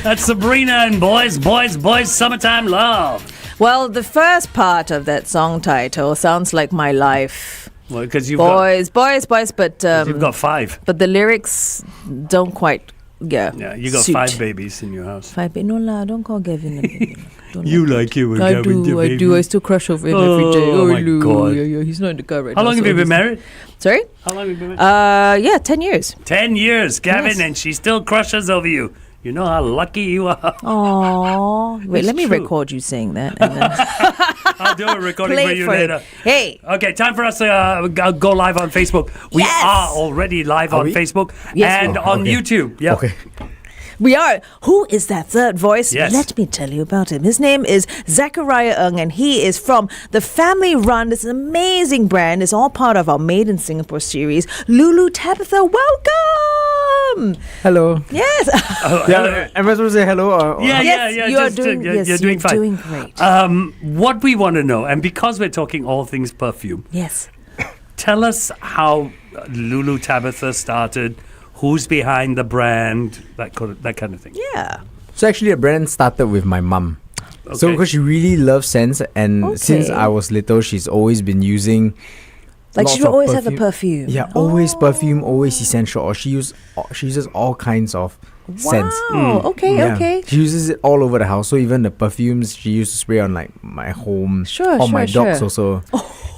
That's Sabrina and Boys, Summertime Love. Well, the first part of that song title sounds like my life. Well, because you've boys, but you've got 5. But the lyrics don't quite. Yeah, you got suit. 5 babies in your house. 5 babies. No, la, don't call Gavin a baby. Don't You like it when I Gavin do. baby. I do. I still crush over him every day. Oh, my God. Yeah. He's not in the car right now. How long have you been married? Sorry? How long have you been married? Yeah, 10 years. 10 years, Gavin, Yes. and she still crushes over you. You know how lucky you are. Aww. Wait, It's let me true. record you saying that. And then I'll do a recording play for you for later. it. Hey. Okay, time for us to go live on Facebook. We Yes. are already live on we? Facebook Yes, and we on okay. YouTube. Yeah. Okay. We are. Who is that third voice? Yes. Let me tell you about him. His name is Zechariah Ng, and he is from the family-run, this amazing brand. It's all part of our Made in Singapore series. Lulu Tabitha, welcome! Hello. Yes. Yeah, am I supposed to say hello? Or Yeah, Yes, yeah. you are Just, doing- you're yes, doing you're fine. doing great. What we want to know, and because we're talking all things perfume, Yes. tell us how Lulu Tabitha started, who's behind the brand, that kind of thing. Yeah. So actually, the brand started with my mum. So Okay. because she really loves scents, and since Okay. I was little, she's always been using. Like lots she will of always have a perfume. Yeah, always perfume, always essential. Or she uses all kinds of scents. Wow. Okay, Yeah. okay. She uses it all over the house. So even the perfumes she used to spray on like my home, Sure, on my sure, dogs sure. also.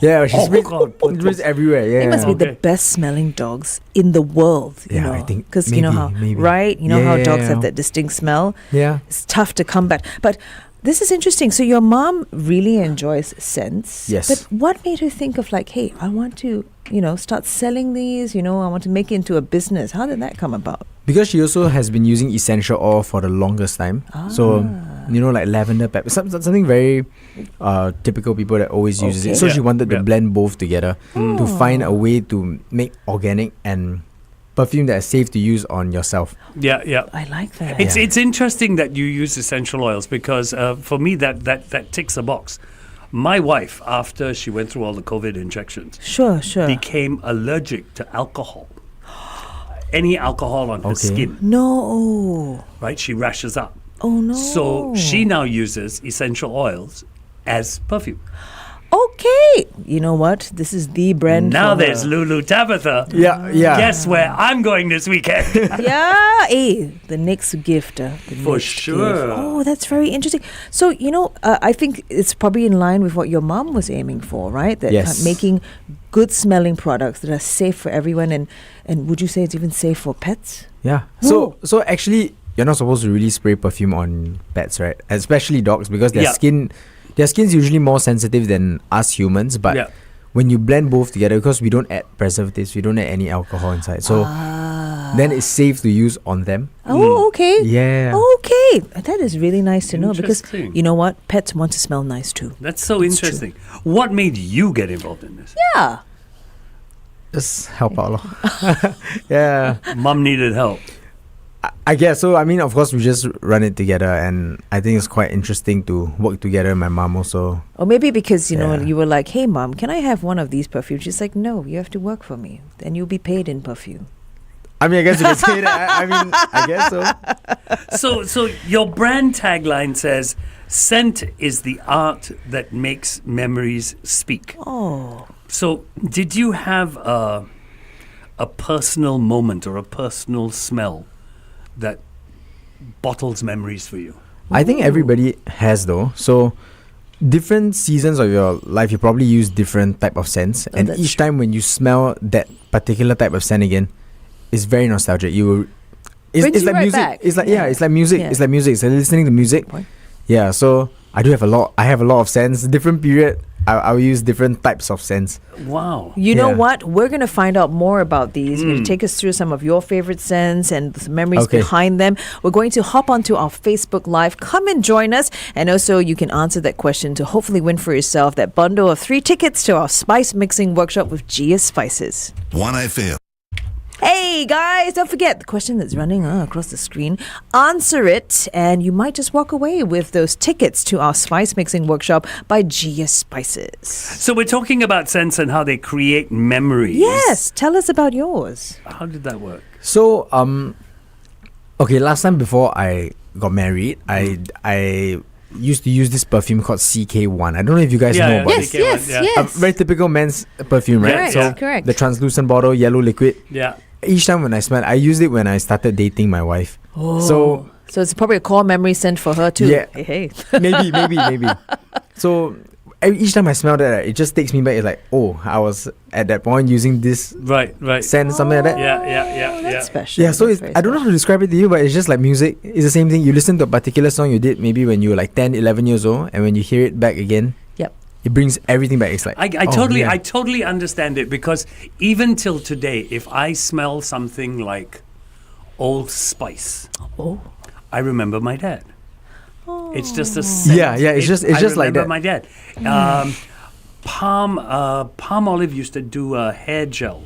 Yeah, she sprays, God. she sprays everywhere. Yeah, They must be the Okay. best smelling dogs in the world. You Yeah, know, I think because you know how maybe. right. You know how dogs Yeah. have that distinct smell. yeah. It's tough to combat. But this is interesting. So your mom really enjoys scents. Yes. But what made her think of like, hey, I want to, start selling these. I want to make it into a business. How did that come about? Because she also has been using essential oil for the longest time. So, like lavender pepper, something very typical people that always uses it. Okay. So Yeah, she wanted to yeah. blend both together to find a way to make organic and perfume that is safe to use on yourself. Yeah, yeah. I like that. It's interesting that you use essential oils because for me that ticks a box. My wife, after she went through all the COVID injections, Sure. became allergic to alcohol. Any alcohol on her Okay. skin, No. right? She rashes up. Oh no. So she now uses essential oils as perfume. Okay. You know what? This is the brand. Now for there's her. Lulu Tabitha. Yeah. Guess where I'm going this weekend? Yeah, the next gift. For sure. Oh, that's very interesting. So, I think it's probably in line with what your mom was aiming for, right? That Yes. making good smelling products that are safe for everyone. And would you say it's even safe for pets? Yeah. So actually, you're not supposed to really spray perfume on pets, right? Especially dogs, because their skin's usually more sensitive than us humans. But Yeah. when you blend both together, because we don't add preservatives, we don't add any alcohol inside, so then it's safe to use on them. Oh, okay. Yeah. Okay. That is really nice to know because Interesting. you know what? Pets want to smell nice too. That's so interesting. What made you get involved in this? Yeah. Just help out. Lor. Yeah. Mom needed help. I guess so. I mean, of course, we just run it together, and I think it's quite interesting to work together. My mom also. Or maybe because, Yeah. you were like, hey, Mom, can I have one of these perfumes? She's like, no, you have to work for me. Then you'll be paid in perfume. I mean, I guess you can say that. I guess so. So your brand tagline says, "Scent is the art that makes memories speak." Oh. So did you have a personal moment or a personal smell that bottles memories for you? I think everybody has though. So different seasons of your life, you probably use different type of scents, and that's each time when you smell that particular type of scent again, it's very nostalgic. Brings It's you like right music. back. It's like Yeah. it's like music. Yeah. It's like music. It's like listening to music. Point. Yeah. So I have a lot of scents. Different period, I'll use different types of scents. Wow. You know Yeah. what? We're going to find out more about these. You're going to take us through some of your favorite scents and the memories Okay. behind them. We're going to hop onto our Facebook Live. Come and join us. And also, you can answer that question to hopefully win for yourself that bundle of 3 tickets to our spice mixing workshop with Gia Spices. 1FM. Hey guys, don't forget the question that's running across the screen. Answer it, and you might just walk away with those tickets to our spice mixing workshop by Gia Spices. So we're talking about scents and how they create memories. Yes, tell us about yours. How did that work? So okay, last time before I got married, I used to use this perfume called CK1. I don't know if you guys know about Yes, it. yes, Yeah. yes. A very typical men's perfume, right? Correct, So yeah. Correct. the translucent bottle, yellow liquid. Yeah. Each time when I smell, I used it when I started dating my wife. So So it's probably a core memory scent for her too. Yeah. Hey. maybe. So each time I smell that, right, it just takes me back. It's like, oh, I was at that point using this Right. scent, something like that. Yeah. That's special. Yeah, so That's it's, very I don't know how special. to describe it to you, but it's just like music. It's the same thing. You listen to a particular song you did maybe when you were like 10, 11 years old, and when you hear it back again, Yep. it brings everything back. It's like, I oh, totally yeah. I totally understand it, because even till today, if I smell something like Old Spice, Oh. I remember my dad. It's just a scent. Yeah, it's just I like remember that. my dad. Palm Olive used to do a hair gel,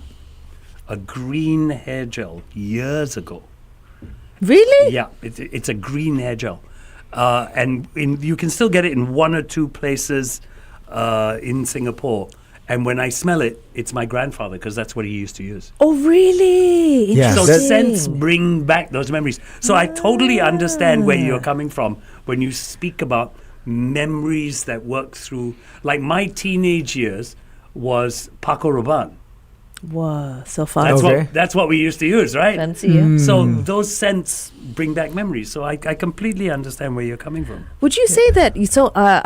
a green hair gel years ago. Really? Yeah, it's a green hair gel, and you can still get it in one or two places in Singapore. And when I smell it, it's my grandfather, because that's what he used to use. Oh, really? Yeah, So that's- scents bring back those memories. So I totally understand where you're coming from when you speak about memories that work through. Like my teenage years was Paco Rabanne. Wow, so far. Okay. That's what we used to use, right? Fancy, yeah. So those scents bring back memories. So I completely understand where you're coming from. Would you say that?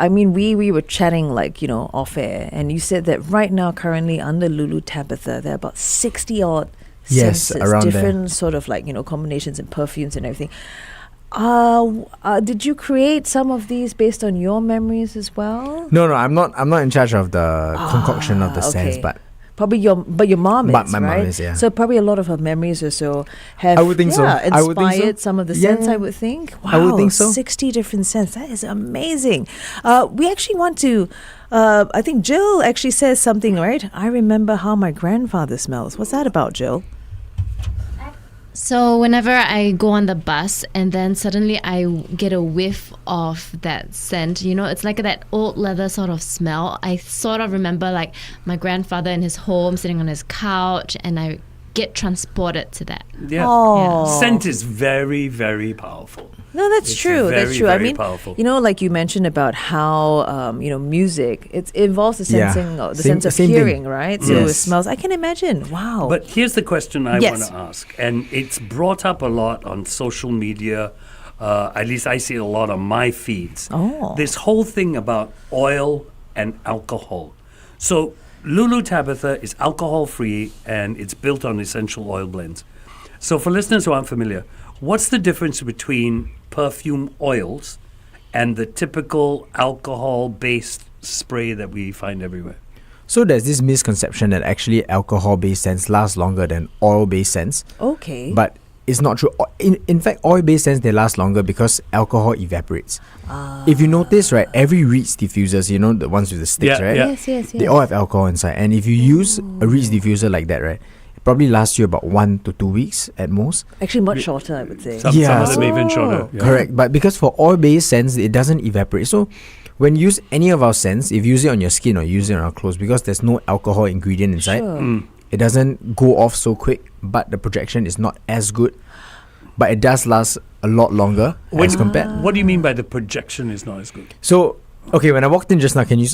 I mean, we were chatting off air, and you said that right now, currently under Lulu Tabitha, there are about 60 odd Yes, scents, around there. different sort of combinations and perfumes and everything. Did you create some of these based on your memories as well? No, I'm not in charge of the concoction of the scents, okay. but Probably your mom is, But my mom right? is, yeah. So probably a lot of her memories or so have I would think so. I would think so. inspired some of the Yeah, scents, I yeah. would think. Wow, I would think so. 60 different scents. That is amazing. We actually want to I think Jill actually says something, right? I remember how my grandfather smells. What's that about, Jill? So whenever I go on the bus and then suddenly I get a whiff of that scent, it's like that old leather sort of smell. I sort of remember like my grandfather in his home sitting on his couch, and I get transported to that. Yeah. Oh. Scent is very, very powerful. No, that's It's true. That's very, true. I very mean, powerful. like you mentioned about how music it involves the Yeah. sensing, the Same- sense of same thing. hearing, right? So it Yes. smells. I can imagine. Wow. But here's the question I Yes. want to ask, and it's brought up a lot on social media. At least I see it a lot on my feeds. Oh. This whole thing about oil and alcohol. So Lulu Tabitha is alcohol free, and it's built on essential oil blends. So for listeners who aren't familiar, what's the difference between perfume oils and the typical alcohol-based spray that we find everywhere? so there's this misconception that actually alcohol-based scents last longer than oil-based scents, Okay. but it's not true. In fact, oil-based scents, they last longer because alcohol evaporates. If you notice, right, every Reeds diffusers, the ones with the sticks, Yeah, right? yeah. yes. They all have alcohol inside. And if you use a Reeds diffuser like that, right, it probably lasts you about 1 to 2 weeks at most. Actually, much shorter, I would say. Some Yeah, of them so- even shorter. Yeah. Correct. But because for oil-based scents, it doesn't evaporate. So when you use any of our scents, if you use it on your skin or use it on our clothes, because there's no alcohol ingredient inside, Sure. it doesn't go off so quick, but the projection is not as good. But it does last a lot longer as compared. What do you mean by the projection is not as good? So, okay, when I walked in just now, can you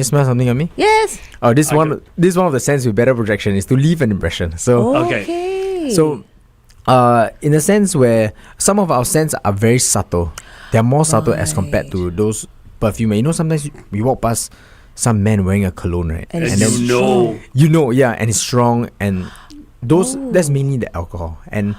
smell something on me? Yes. Oh, this I one of the scents with better projection is to leave an impression. So, Okay. Okay. so, in a sense where some of our scents are very subtle, they're more subtle as compared to those perfume. Sometimes we walk past some man wearing a cologne, right? And And it's you know, yeah, and it's strong, and that's mainly the alcohol. And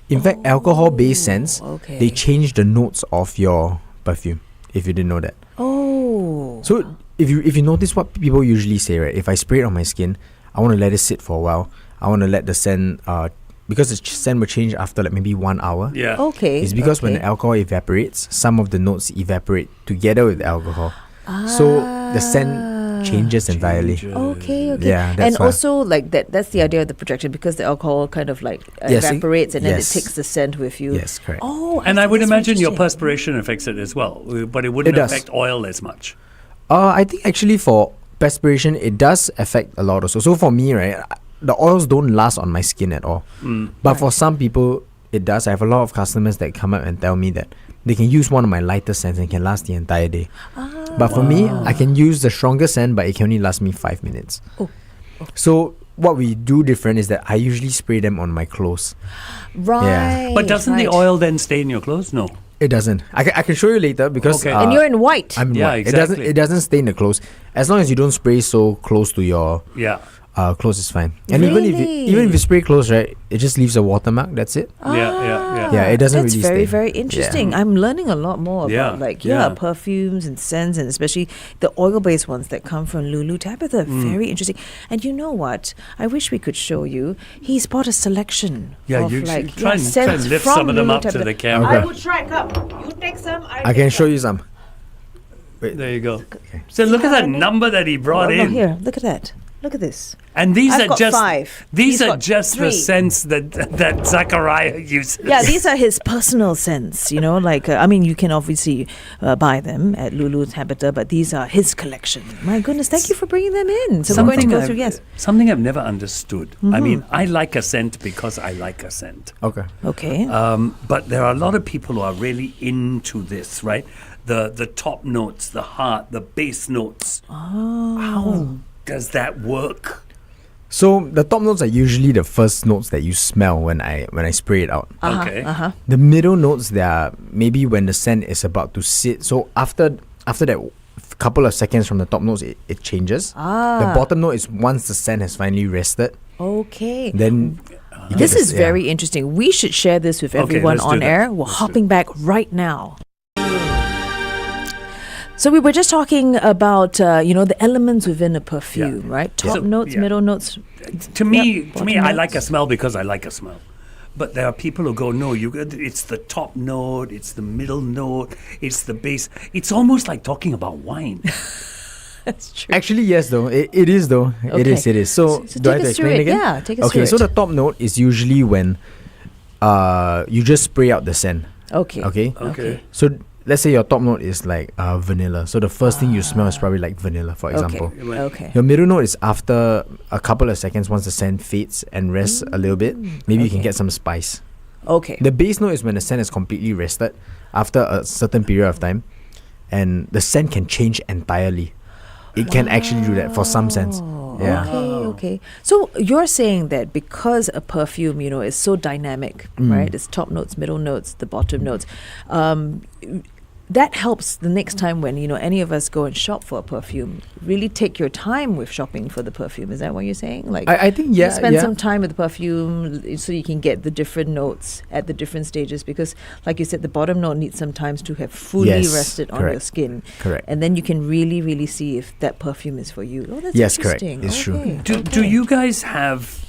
in fact, alcohol-based scents, okay. they change the notes of your perfume. If you didn't know that. Oh. So if you notice what people usually say, right? If I spray it on my skin, I want to let it sit for a while. I want to let the scent, because the scent will change after like maybe 1 hour. yeah. Okay. It's because when the okay. alcohol evaporates, some of the notes evaporate together with the alcohol. So the scent changes entirely. Okay. Yeah, that's and why. also like that's the idea of the projection, because the alcohol kind of like Yes, evaporates and then yes. it takes the scent with you. Yes, correct. Oh, And I would think that's imagine your interesting. perspiration affects it as well, but it wouldn't It does. affect oil as much. I think actually for perspiration, it does affect a lot also. So for me, right, the oils don't last on my skin at all. But for some people, it does. I have a lot of customers that come up and tell me that they can use one of my lighter scents and can last the entire day. But for me, I can use the stronger scent, but it can only last me 5 minutes. So what we do different is that I usually spray them on my clothes. Right. But doesn't the oil then stay in your clothes? No. It doesn't. I can show you later because Okay. And you're in white. I'm in Yeah, white. exactly. It doesn't stain the clothes as long as you don't spray so close to your Yeah. clothes is fine. And Really? even if you spray close, right, it just leaves a watermark. That's it. Yeah, it doesn't That's really very, stain. very interesting. I'm learning a lot more about perfumes and scents, and especially the oil-based ones that come from Lulu Tabitha. Very interesting. And you know what? I wish we could show you. He's bought a selection Yeah, of you like should try and scents lift from some of them Lulu up to Tabitha. the camera. I Okay. will try. Come, you take some. I can show you some. There you go. So look at that number that he brought No, in. here, look at that. Look at this. And these I've are got just 5. These He's are got just the 3. scents that Zechariah uses. Yeah, these are his personal scents, like, I mean, you can obviously buy them at Lulu Tabitha, but these are his collection. My goodness, thank you for bringing them in. So we're going to go through, yes. Something I've never understood. I mean, I like a scent because I like a scent. Okay. Okay. But there are a lot of people who are really into this, right? The top notes, the heart, the base notes. Oh. How does that work? So the top notes are usually the first notes that you smell when I spray it out. Okay. The middle notes, they are maybe when the scent is about to sit. So after that couple of seconds from the top notes, it changes. The bottom note is once the scent has finally rested. Okay. Then you This get is very interesting. We should share this with everyone let's do on that. air. We're hopping back right now. So we were just talking about, the elements within a perfume, right? Top So, notes, middle notes. To me, bottom I like a notes. smell because I like a smell. But there are people who go, no, it's the top note, it's the middle note, it's the base. It's almost like talking about wine. That's true. Actually, yes, though. It is, though. It Okay. is. So So do I take have to us through explain it. again? Yeah, take us Okay, through so it. the top note is usually when you just spray out the scent. Okay. Okay. So let's say your top note is like vanilla. So the first thing you smell is probably like vanilla, for example. Okay. Your middle note is after a couple of seconds once the scent fades and rests a little bit. Maybe you can get some spice. Okay. The base note is when the scent is completely rested after a certain period of time, and the scent can change entirely. It can actually do that for some scents. Yeah. Okay. So you're saying that because a perfume, is so dynamic, right? It's top notes, middle notes, the bottom notes. That helps the next time when, any of us go and shop for a perfume. Really take your time with shopping for the perfume. Is that what you're saying? Like, I think, you yeah. spend yeah. some time with the perfume so you can get the different notes at the different stages, because like you said, the bottom note needs some time to have fully Yes, rested on your correct. skin. Correct. And then you can really, really see if that perfume is for you. Oh, that's Yes, correct. interesting. It's true. Okay. Do you guys have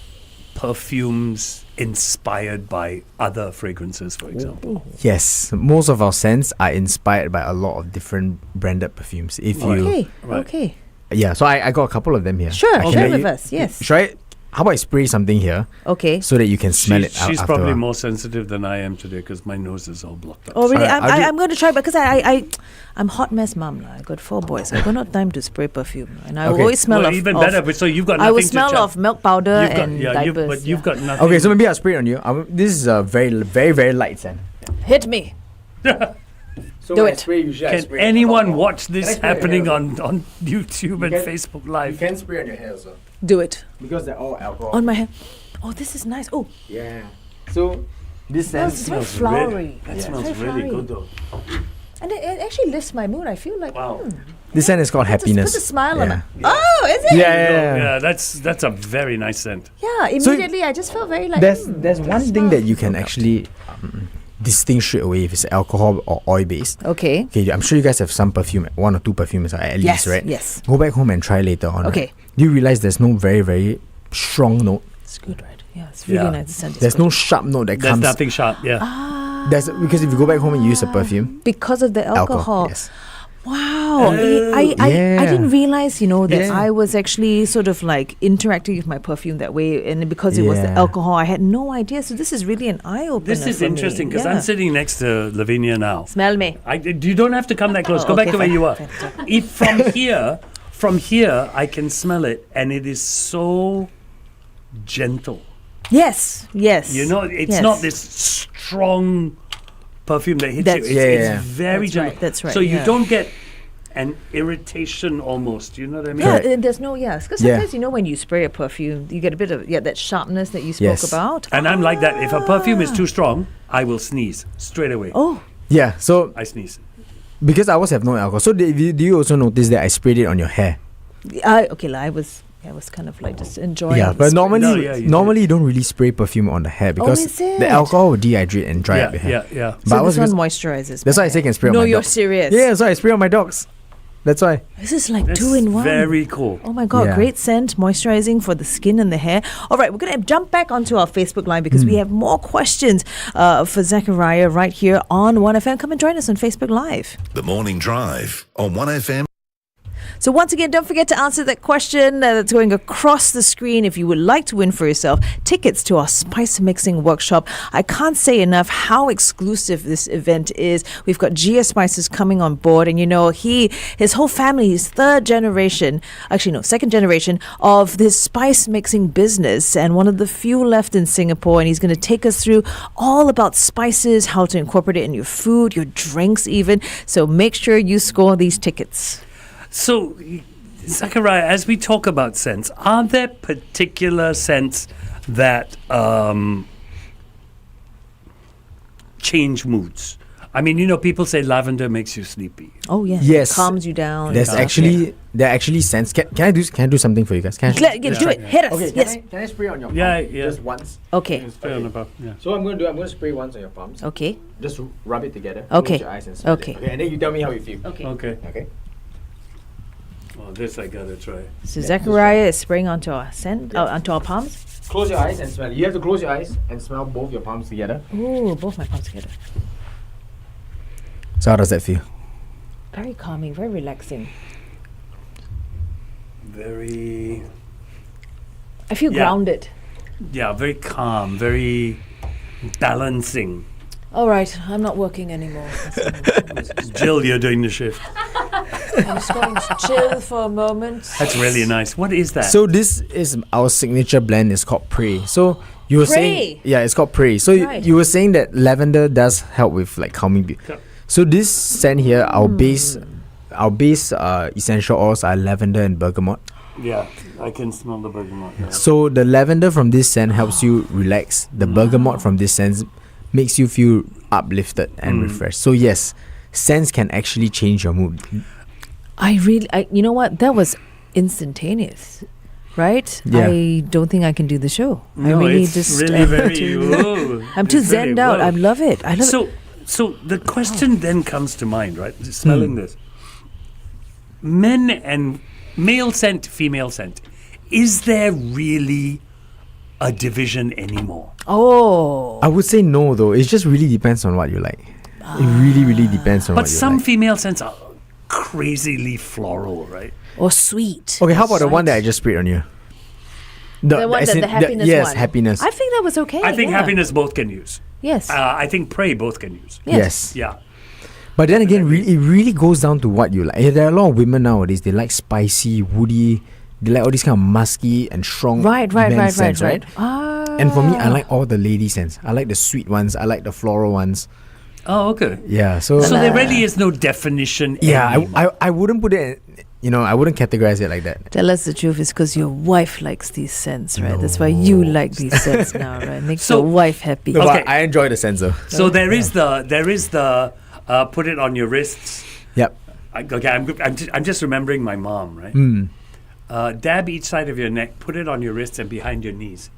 perfumes inspired by other fragrances, for example? Yes, most of our scents are inspired by a lot of different branded perfumes. If you, Okay. Right. Okay. yeah, so I got a couple of them here. Sure. I can Share let with you- us. Yes. Should I? How about I spray something here Okay. so that you can smell it out She's after probably a- more sensitive than I am today because my nose is all blocked up. Oh, really? Alright, I'll do- I'm going to try because I'm hot mess mom. I got 4 boys. I got no time to spray perfume. And I Okay. always smell Well, of... even of- better, but so you've got I nothing will to smell check. of milk powder You've got, and yeah, diapers. but you've got nothing. Okay, so maybe I'll spray it on you. This is a very, very, very light scent. Hit me. So Do when I it. spray, usually I Can spray anyone watch this Can I spray it happening here? on YouTube and can- Facebook You Live? can spray on your hair also Do it. because they're all alcohol. On my hair. Oh, this is nice. Oh, Yeah. So this oh, scent it's very smells flowery. That It's smells very really flowery. good though. And it actually lifts my mood. I feel like... Wow. This scent is called happiness. Put a smile on Yeah. it. Oh, is it? Yeah. That's a very nice scent. Yeah, immediately I just felt very like... There's one thing that you can actually distinguish straight away if it's alcohol or oil based. Okay. Okay, I'm sure you guys have some perfume, 1 or 2 perfumes at least, Yes, right? yes. Go back home and try later on. Okay. Right? Do you realize there's no very, very strong note? It's good, right? Yeah, it's really Yeah. nice. The scent is There's good. no sharp note that There's comes. nothing sharp. Yeah. There's because if you go back home and use a perfume, Because of the alcohol. yes. Wow. I Yeah. didn't realize, that Yeah. I was actually sort of like interacting with my perfume that way. And because it was the Yeah. alcohol, I had no idea. So this is really an eye opener. This is interesting because I'm sitting next to Lavinia now. Smell me. You don't have to come that close. Oh, Go back okay, to where fine, you are. fine, fine. If from here, I can smell it, and it is so gentle. Yes. Yes. It's Yes. not this strong perfume that hits That's- you. It's Yeah. very That's gentle. right, that's right, So you yeah. don't get an irritation almost. You know what I mean? Yeah, Correct. and there's no, because Yeah. sometimes, when you spray a perfume, you get a bit of, that sharpness that you spoke Yes. about. And I'm like that. If a perfume is too strong, I will sneeze straight away. Oh, Yeah, so I sneeze. because ours have no alcohol, so do you also notice that I sprayed it on your hair? I was kind of like just enjoying Yeah, the but spray. normally, No, yeah, you normally you don't really spray perfume on the hair because is it? the alcohol will dehydrate and dry up your hair. Yeah. But So ours this one because- moisturizes. that's my why I say hair. can spray on No, my you're dogs. serious. Yeah, that's why I spray on my dogs. That's why. This is like That's 2 in 1. very cool. Oh my God, Yeah. great scent, moisturizing for the skin and the hair. All right, we're going to jump back onto our Facebook Live because we have more questions for Zechariah right here on 1FM. Come and join us on Facebook Live. The Morning Drive on 1FM. So once again, don't forget to answer that question that's going across the screen if you would like to win for yourself tickets to our spice mixing workshop. I can't say enough how exclusive this event is. We've got Gia Spices coming on board, and his whole family is second generation of this spice mixing business, and one of the few left in Singapore. And he's going to take us through all about spices, how to incorporate it in your food, your drinks even. So make sure you score these tickets. So, Zechariah, as we talk about scents, are there particular scents that change moods? I mean, people say lavender makes you sleepy. Oh yeah, Yes. calms you down. There are actually scents. Can I do something for you guys? Can I? Do it. Hit us. Yes. Can I spray on your palm? Yeah. Just once. Okay. Yeah. So I'm going to spray once on your palms. Okay. Just rub it together. Okay. Close your eyes and smell Okay. it. Okay. And then you tell me how you feel. Okay. Okay. Okay. Oh, this I gotta try. So Zechariah is spraying onto our onto our palms. Close your eyes and smell it. You have to close your eyes and smell both your palms together. Ooh, both my palms together. So how does that feel? Very calming, very relaxing. Very, I feel Yeah. grounded. very calm, very balancing. All right, I'm not working anymore. Jill, you're doing the shift. I'm just going to chill for a moment. That's really nice. What is that? So this is our signature blend. It's called Prey. So you were saying, Prey. yeah, it's called Prey. So Right. you were saying that lavender does help with like calming. Yeah. So this scent here, our base essential oils are lavender and bergamot. Yeah, I can smell the bergamot. Yeah. So the lavender from this scent helps you relax. The bergamot from this scent makes you feel uplifted and refreshed. So yes, scents can actually change your mood. You know what? That was instantaneous, right? Yeah. I don't think I can do the show. No, I really it's just really I'm very. too, Whoa, I'm too it's very zenned out. well. I love it. I love it. So the question then comes to mind, right? Smelling this. Men and male scent, female scent. Is there really a division anymore? Oh, I would say no though. It just really depends on what you like. It really, really depends on But what you some like. female scents are crazily floral, right? or sweet. Okay, how about the one that I just sprayed on you? The one as that in the happiness yes, one. happiness. I think that was okay. I think yeah. happiness both can use. Yes. I think prey both can use. Yes. Yeah. But then again, it really goes down to what you like. There are a lot of women nowadays, they like spicy, woody, they like all these kind of musky and strong right. men scents, right? Ah. And for me, I like all the lady scents. I like the sweet ones, I like the floral ones. Oh, okay. Yeah, so So there really is no definition. yeah, anymore. I wouldn't put it, I wouldn't categorize it like that. Tell us the truth. It's because your wife likes these scents, right? That's why you like these scents now, right? Makes So- your wife happy. No, but Okay. I enjoy the scents though. So there is the put it on your wrists. Yep. I'm just remembering my mom, right? Dab each side of your neck, put it on your wrists and behind your knees.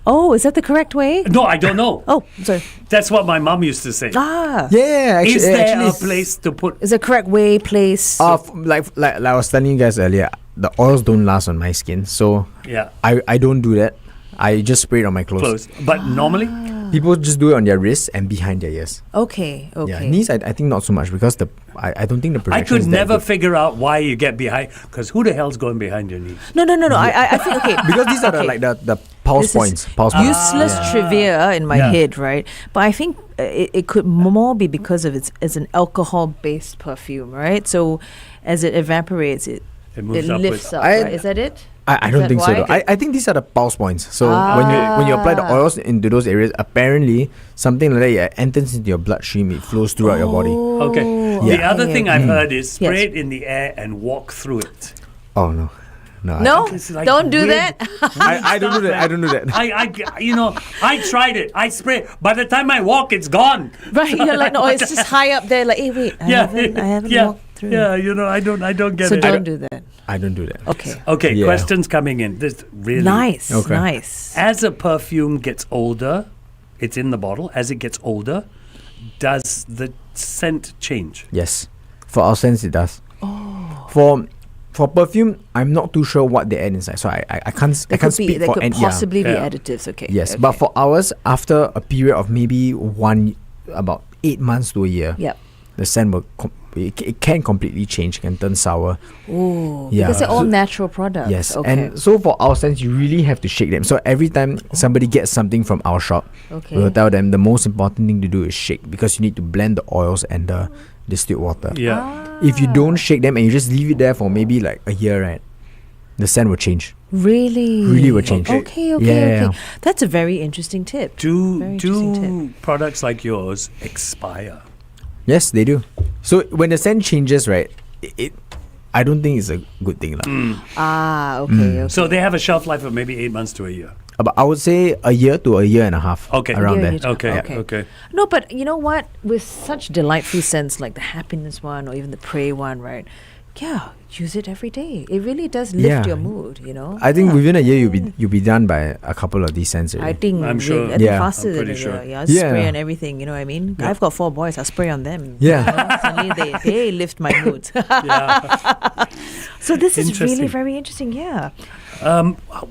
Oh, is that the correct way? No, I don't know. Oh, sorry. That's what my mom used to say. Ah. Yeah, actually, Is there actually a place to put? Is the correct way, place? like I was telling you guys earlier, the oils don't last on my skin, so Yeah, I don't do that. I just spray it on my clothes. close. But normally, People just do it on their wrists and behind their ears. Okay. Yeah, knees I think not so much because I don't think the I protection could is that never good. figure out why you get behind. Because who the hell's going behind your knees? No. I think okay. Because these are Okay. the pulse This is points. Pulse points. useless trivia in my Yeah. head, right? But I think it could more be because of it's an alcohol-based perfume, right? So as it evaporates, it It moves lifts upwards. up. I- Right? Is that it? I Is don't that think so. why? Though. I think these are the pulse points. So when you apply the oils into those areas, apparently something like that enters into your bloodstream. It flows throughout your body. Okay. Oh, The other thing I've heard is spray Yes. it in the air and walk through it. Oh no, no. No, It's like don't do weird- that. I don't do that. I don't do that. I tried it. I spray. By the time I walk, it's gone. Right, you're like, no, it's just high up there. Like, hey, wait, I haven't yeah, walked through. yeah. I don't get So it. don't do that. I don't do that. Okay. Okay, Yeah. questions coming in. This really Nice, Okay. nice. As a perfume gets older, it's in the bottle. As it gets older, does the scent change? Yes, for our sense it does. Oh. For perfume, I'm not too sure what they add inside, so I can't There I can't could be, speak there for could any. possibly be Yeah. additives. Okay. Yes, okay. but for ours, after a period of maybe about 8 months to a year, Yep. the scent will it can completely change, can turn sour. Oh, Yeah. because they're all So- natural products. Yes, Okay. and so for our scents, you really have to shake them. So every time somebody gets something from our shop, Okay. we'll tell them the most important thing to do is shake, because you need to blend the oils and the distilled water. Yeah. If you don't shake them and you just leave it there for maybe like a year, right, the scent will change. Really? Really will change. Okay, okay, Yeah. okay. That's a very interesting tip. Very interesting Do products like yours expire? Yes, they do. So when the scent changes, right, I don't think it's a good thing, lah. Ah, okay, okay. So they have a shelf life of maybe 8 months to a year. But I would say a year to a year and a half. Okay. Around Year, there. year Okay. Okay. Okay. No, but you know what? With such delightful scents like the happiness one or even the prey one, right? Yeah, use it every day. It really does lift Yeah. your mood, you know? I think Yeah. within a year you'll be done by a couple of these scents I already. think I'm sure. I think Yeah. faster I'm than pretty a sure. year. Yeah, Yeah. spray on everything. You know what I mean? Yeah. I've got 4 boys. I spray on them. Yeah. You know? Suddenly they lift my mood. Yeah. So this is really Interesting. very interesting. Yeah.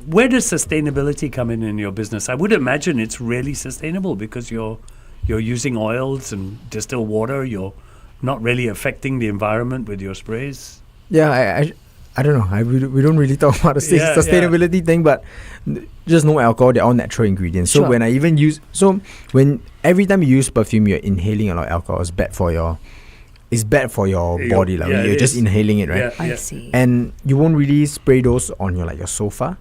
Where does sustainability come in your business? I would imagine it's really sustainable because you're using oils and distilled water. You're not really affecting the environment with your sprays. Yeah, I don't know. We don't really talk about the Yeah, sustainability thing, but just no alcohol. They're all natural ingredients. So Sure. when I even use every time you use perfume, you're inhaling a lot of alcohol. It's bad for your body, like yeah, when you're it just is. inhaling it, right? Yeah, I yeah. see. And you won't really spray those on your sofa,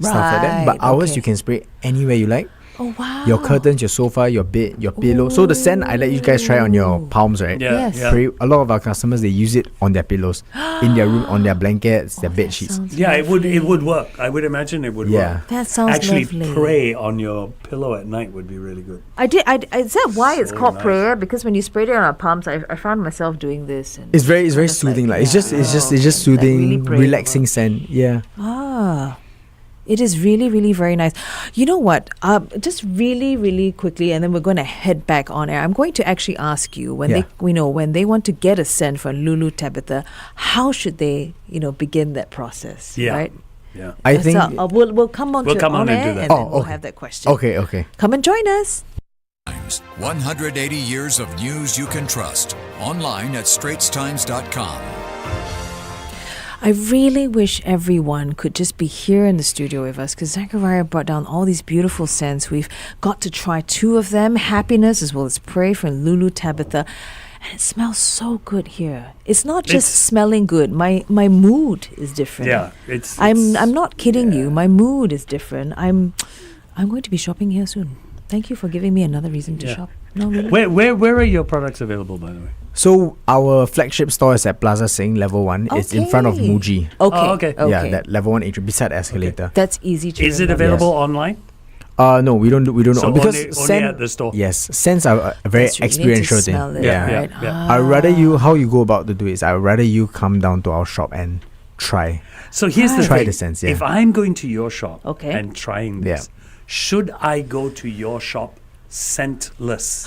stuff like that. But Right, ours okay. you can spray anywhere you like. Oh wow. Your curtains, your sofa, your bed, your pillow. So the scent I let you guys try on your palms, right? Yeah, Yes. yeah. Spray, a lot of our customers, they use it on their pillows, in their room, on their blankets, their bed sheets. Yeah, it would work. I would imagine it would Yeah. work. That sounds Actually, lovely. pray on your pillow at night would be really good. Is that why it's So called nice. prayer? Because when you spray it on our palms, I found myself doing this. And It's very kind of soothing. like, Like it's yeah. just Oh, just okay. Like really soothing, prayerful. relaxing scent. Yeah. Ah, it is really, really very nice. You know what? Just really, really quickly, and then we're going to head back on air. I'm going to actually ask you when Yeah. when they want to get a scent from Lulu Tabitha, how should they, begin that process? Yeah. Right. Yeah. I think. We'll come on We'll to come on and air, do that. and then Oh, we'll okay. have that question. Okay. Come and join us. 180 years of news you can trust. Online at straitstimes.com. I really wish everyone could just be here in the studio with us because Zechariah brought down all these beautiful scents. We've got to try 2 of them, Happiness as well as Pray from Lulu Tabitha. And it smells so good here. It's not just It's- smelling good. My mood is different. Yeah. It's. I'm not kidding you. My mood is different. I'm going to be shopping here soon. Thank you for giving me another reason to Yeah. shop. No, really. Where are your products available, by the way? So our flagship store is at Plaza Sing, level 1. It's in front of Okay. Muji. Okay. Oh, okay. Yeah, that level 1 atrium beside the escalator. That's easy to Is it remember. available online? No, we don't So because only at the store. Yes, scents are a very That's true. You need to experiential thing. smell it, Yeah, Yeah. right? yeah. I'd rather how you go about to do is I'd rather you come down to our shop and try. So here's the Try thing. the scents, yeah. If I'm going to your shop Okay. and trying this, should I go to your shop scentless?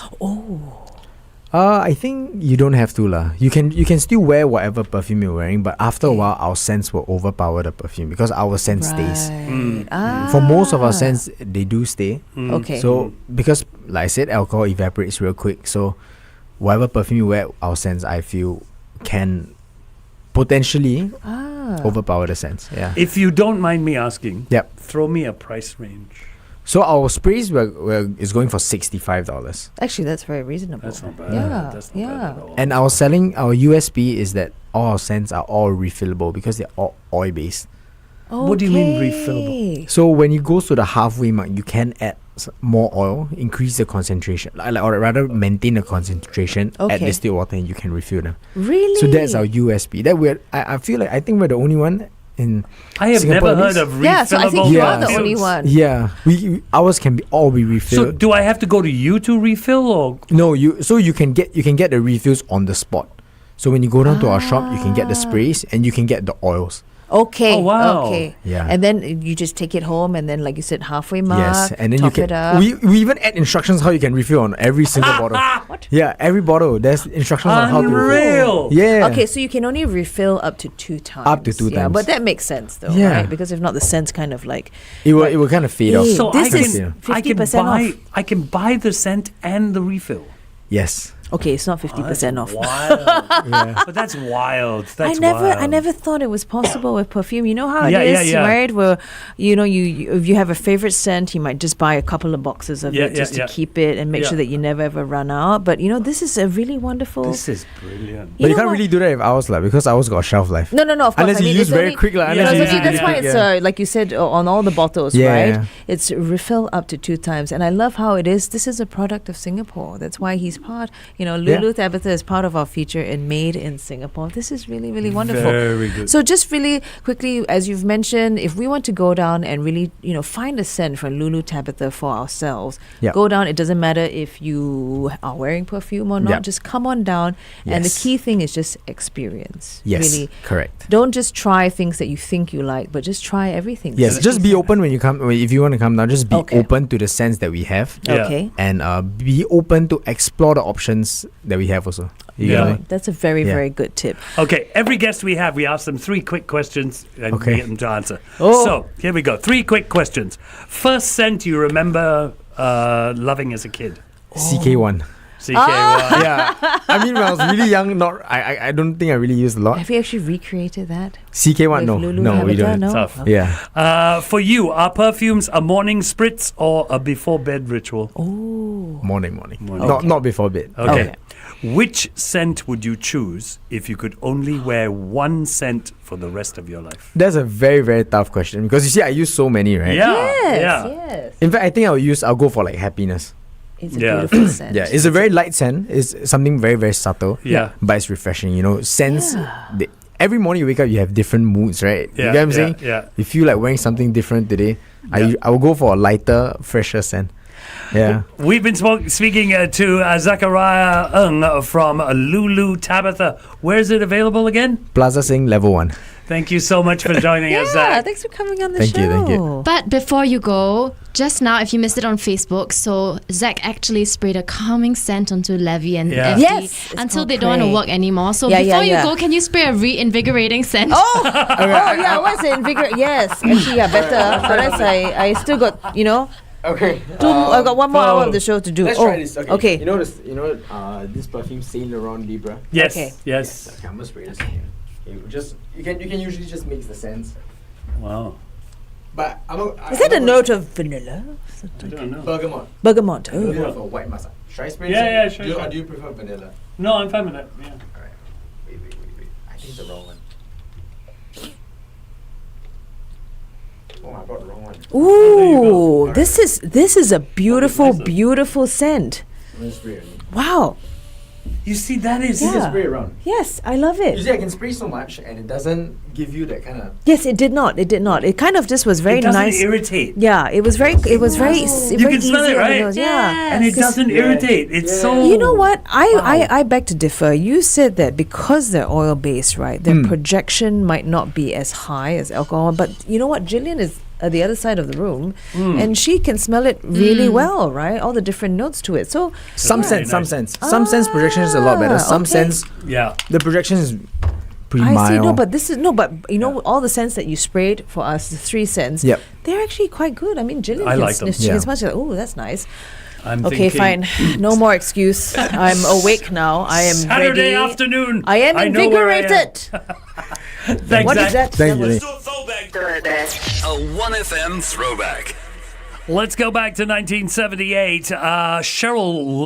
I think you don't have to lah. You can still wear whatever perfume you're wearing, but after a while our scents will overpower the perfume because our scent stays. Right. Ah. For most of our scents, they do stay. Okay. So because like I said, alcohol evaporates real quick. So whatever perfume you wear, our scents I feel can potentially overpower the scents. Yeah. If you don't mind me asking, Yep. throw me a price range. So our sprays is going for $65, Actually, that's very reasonable. That's not bad. Yeah, That's not yeah. bad at all. and our USP is that all our scents are all refillable because they're all oil based. What do you mean refillable? So when you go to the halfway mark, you can add more oil, increase the concentration, or rather maintain the concentration, add distilled water, and you can refill them. Really? So that's our USP. I feel like I think we're the only one in I have Singapore never at heard least. of refillable. Yeah, so I think you are the perfumes. only one. Yeah, ours can all be So refilled. do I have to go to you to refill, or No, you can get the refills on the spot. So when you go down to our shop, you can get the sprays and you can get the oils. Okay. Oh, wow. Okay. Yeah. And then you just take it home, and then, like you said, halfway mark. Yes, and then top you it can. up. We even add instructions how you can refill on every single bottle. What? Yeah, every bottle there's instructions on how to refill. unreal? Yeah. Okay, so you can only refill up to 2 times. Up to 2 Yeah, times. but that makes sense though, Yeah. right? Because if not, the scent's kind of like It will kind of fade off. Hey, So This I is can 50% off. I can buy the scent and the refill. Yes. okay, it's not 50% off. Wild. Yeah. But that's wild. I That's never wild. thought it was possible with perfume. You know how it Yeah, yeah, is, yeah. right? Where you if you have a favorite scent, you might just buy a couple of boxes of Yeah, it just yeah, to yeah. keep it and make Yeah. sure that you never ever run out. But this is a really wonderful. This is brilliant. But you know can't what? really do that with ours, because ours got shelf life. No, of course. Unless I mean, you use it's very only- quick, like, Yeah, unless you use yeah, really That's why quick, it's yeah. like you said on all the bottles, Yeah, right? yeah. It's refill up to 2 times, and I love how it is. This is a product of Singapore. That's why he's part. Lulu Tabitha is part of our feature in Made in Singapore. This is really, really wonderful. Very good. So just really quickly, as you've mentioned, if we want to go down and really, find a scent from Lulu Tabitha for ourselves, Yep. go down. It doesn't matter if you are wearing perfume or not. Yep. Just come on down. And the Yes. key thing is just experience. Yes, Really. correct. Don't just try things that you think you like, but just try everything. Yes, See just be what open when you come. If you want to come down, just be Okay. open to the scents that we have, Yeah. Okay. and be open to explore the options that we have also. You Yeah. get me? That's a very, Yeah. very good tip. Okay, every guest we have, we ask them 3 quick questions and Okay. we get them to answer. Oh. So, here we go. 3 quick questions. First scent you remember loving as a kid? CK1. CK1. Yeah, I mean when I was really young, I don't think I really used a lot. Have you actually recreated that? CK1, with no, Lulu no, we Tabitha? don't. No? Tough. Okay. Yeah, For you, are perfumes a morning spritz or a before bed ritual? Oh. morning. Morning. Not before bed. Okay. Which scent would you choose if you could only wear one scent for the rest of your life? That's a very, very tough question because you see, I use so many, right? Yeah. Yes, yeah. yes. In fact, I think I'll go for like happiness. It's a Yeah. beautiful scent. Yeah, it's a very light scent. It's something very, very subtle. Yeah. But it's refreshing. Scents. Yeah. Every morning you wake up, you have different moods, right? Yeah, You get what I'm yeah, saying? yeah. You feel like wearing something different today. Yeah. I will go for a lighter, fresher scent. Yeah. We've been speaking to Zechariah Ng from Lulu Tabitha. Where is it available again? Plaza Sing Level 1. Thank you so much for joining us, Yeah, Zach. thanks for coming on the Thank show. you, thank you. But before you go, just now, if you missed it on Facebook, so Zach actually sprayed a calming scent onto Levy and Yeah. FD Yes, it's until called they don't want to Pray. work anymore. So Yeah, before yeah. you go, can you spray a reinvigorating scent? Oh, yeah. What's it? Invigorate? Yes, actually, yeah, better. Unless I still got, Okay. I got one more hour of the show to do. Let's oh, try this. Okay. Okay. This perfume Saint Laurent Libra. Yes, Okay. yes. Okay, I'm gonna spray this here. Okay, you can usually just mix the scents. Wow. But Is that a note of vanilla? I don't know. Bergamot. Bergamot. A Oh. bit of a white massage. Should I spray Yeah, this? yeah, sure, Or sure. do you prefer vanilla? No, I'm fine with that. Yeah. Alright. Wait. I think the wrong one. Oh, I brought the wrong one. Ooh, Alright. this is a beautiful, nice. beautiful scent. I'm gonna spray it. Wow. You see, that is... Yeah. Just spray around. Yes, I love You it. see, I can spray so much and it doesn't give you that kind of. Yes, it did not. It kind of just was very it doesn't nice. irritate. Yeah, it was very You very can smell easy it, on the right? nose. Yeah. And it doesn't irritate. It's so... You know what? Wow. I beg to differ. You said that because they're oil based, right? Their projection might not be as high as alcohol. But you know what? Jillian is at the other side of the room, and she can smell it really well, right? All the different notes to it. So Some Very sense, nice. some sense projection is a lot better. Some okay. sense Yeah. the projection is pretty I mild. see. No, but this is all the scents that you sprayed for us, the 3 scents. Yep. They're actually quite good. I mean, Jillian I can like them. sniff. She Yeah. can smell. She's like, oh, that's nice. I'm Okay, thinking fine. No more excuse. I'm awake now. I am Saturday ready. afternoon. I am know where I am. invigorated. Thanks, What Zach. is that? Thank you. was- A 1FM throwback. Let's go back to 1978. Cheryl